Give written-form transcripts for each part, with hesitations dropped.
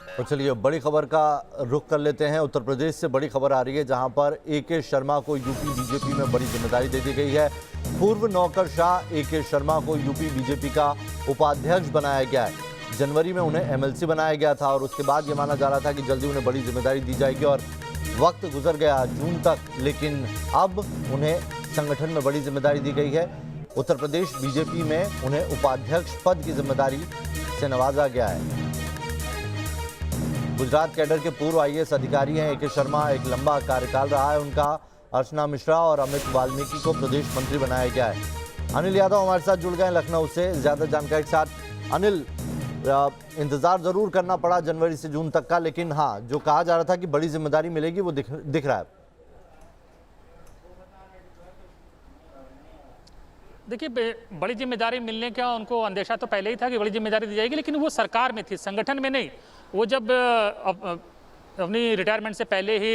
तो चलिए बड़ी खबर का रुख कर लेते हैं। उत्तर प्रदेश से बड़ी खबर आ रही है, जहां पर ए.के. शर्मा को यूपी बीजेपी में बड़ी जिम्मेदारी दे दी गई है। पूर्व नौकरशाह ए.के. शर्मा को यूपी बीजेपी का उपाध्यक्ष बनाया गया है। जनवरी में उन्हें एमएलसी बनाया गया था और उसके बाद ये माना जा रहा था कि जल्दी उन्हें बड़ी जिम्मेदारी दी जाएगी और वक्त गुजर गया जून तक, लेकिन अब उन्हें संगठन में बड़ी जिम्मेदारी दी गई है। उत्तर प्रदेश बीजेपी में उन्हें उपाध्यक्ष पद की जिम्मेदारी से नवाजा गया है। गुजरात कैडर के पूर्व आईएएस अधिकारी हैं ए.के. शर्मा। एक लंबा कार्यकाल रहा है उनका। अर्चना मिश्रा और अमित वाल्मीकि को प्रदेश मंत्री बनाया गया है। अनिल यादव हमारे साथ जुड़ गए लखनऊ से ज्यादा जानकारी के साथ। अनिल, इंतजार जरूर करना पड़ा जनवरी से जून तक का, लेकिन हाँ, जो कहा जा रहा था कि बड़ी जिम्मेदारी मिलेगी वो दिख रहा है। देखिए, बड़ी जिम्मेदारी मिलने का उनको अंदेशा तो पहले ही था कि बड़ी जिम्मेदारी दी जाएगी, लेकिन वो सरकार में थी, संगठन में नहीं। वो जब अपनी रिटायरमेंट से पहले ही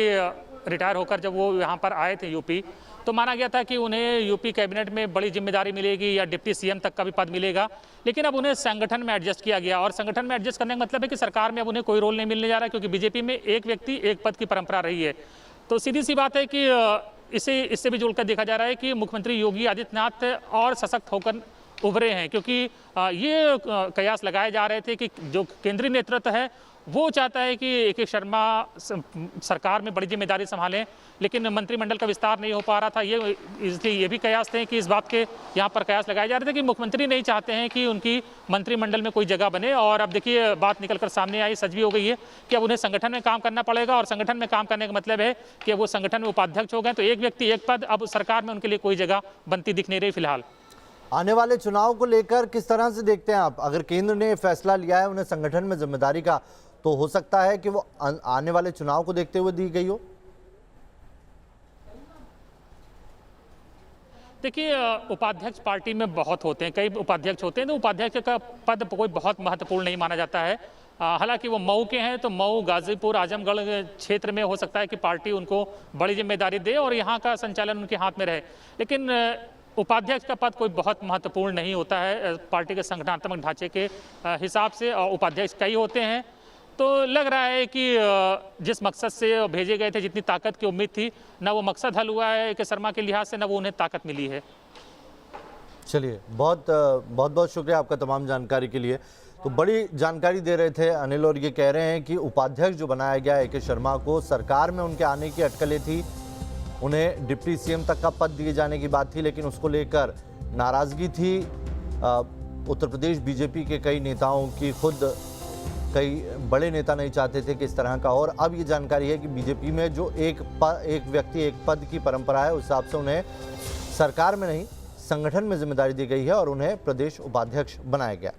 रिटायर होकर जब वो यहाँ पर आए थे यूपी, तो माना गया था कि उन्हें यूपी कैबिनेट में बड़ी जिम्मेदारी मिलेगी या डिप्टी सीएम तक का भी पद मिलेगा। लेकिन अब उन्हें संगठन में एडजस्ट किया गया, और संगठन में एडजस्ट करने का मतलब है कि सरकार में अब उन्हें कोई रोल नहीं मिलने जा रहा है, क्योंकि बीजेपी में एक व्यक्ति एक पद की परंपरा रही है। तो सीधी सी बात है कि इससे भी जुड़कर देखा जा रहा है कि मुख्यमंत्री योगी आदित्यनाथ और सशक्त होकर उभरे हैं, क्योंकि ये कयास लगाए जा रहे थे कि जो केंद्रीय नेतृत्व है वो चाहता है कि ए.के. शर्मा सरकार में बड़ी जिम्मेदारी संभालें, लेकिन मंत्रिमंडल का विस्तार नहीं हो पा रहा था। इसलिए ये भी कयास थे कि इस बात के यहाँ पर कयास लगाए जा रहे थे कि मुख्यमंत्री नहीं चाहते हैं कि उनकी मंत्रिमंडल में कोई जगह बने। और अब देखिए, बात निकलकर सामने आई, सच भी हो गई है कि अब उन्हें संगठन में काम करना पड़ेगा, और संगठन में काम करने का मतलब है कि वो संगठन में उपाध्यक्ष हो गए। तो एक व्यक्ति एक पद, अब सरकार में उनके लिए कोई जगह बनती दिख नहीं रही फिलहाल। आने वाले चुनाव को लेकर किस तरह से देखते हैं आप? अगर केंद्र ने फैसला लिया है उन्हें संगठन में जिम्मेदारी का, तो हो सकता है कि वो आने वाले चुनाव को देखते हुए दी गई हो। देखिए, उपाध्यक्ष पार्टी में बहुत होते हैं, कई उपाध्यक्ष होते हैं, तो उपाध्यक्ष का पद कोई बहुत महत्वपूर्ण नहीं माना जाता है। हालांकि वो मऊ के हैं, तो मऊ, गाजीपुर, आजमगढ़ क्षेत्र में हो सकता है कि पार्टी उनको बड़ी जिम्मेदारी दे और यहाँ का संचालन उनके हाथ में रहे। लेकिन उपाध्यक्ष का पद कोई बहुत महत्वपूर्ण नहीं होता है पार्टी के संगठनात्मक ढांचे के हिसाब से, और उपाध्यक्ष कई होते हैं। तो लग रहा है कि जिस मकसद से भेजे गए थे, जितनी ताकत की उम्मीद थी, ना वो मकसद हल हुआ है ए.के. शर्मा के लिहाज से, ना वो उन्हें ताकत मिली है। चलिए, बहुत बहुत शुक्रिया आपका तमाम जानकारी के लिए। तो बड़ी जानकारी दे रहे थे अनिल, और ये कह रहे हैं कि उपाध्यक्ष जो बनाया गया ए.के. शर्मा को, सरकार में उनके आने की अटकलें थी, उन्हें डिप्टी सीएम तक का पद दिए जाने की बात थी, लेकिन उसको लेकर नाराजगी थी उत्तर प्रदेश बीजेपी के कई नेताओं की। खुद कई बड़े नेता नहीं चाहते थे कि इस तरह का, और अब ये जानकारी है कि बीजेपी में जो एक व्यक्ति एक पद की परंपरा है, उस हिसाब से उन्हें सरकार में नहीं संगठन में जिम्मेदारी दी गई है और उन्हें प्रदेश उपाध्यक्ष बनाया गया।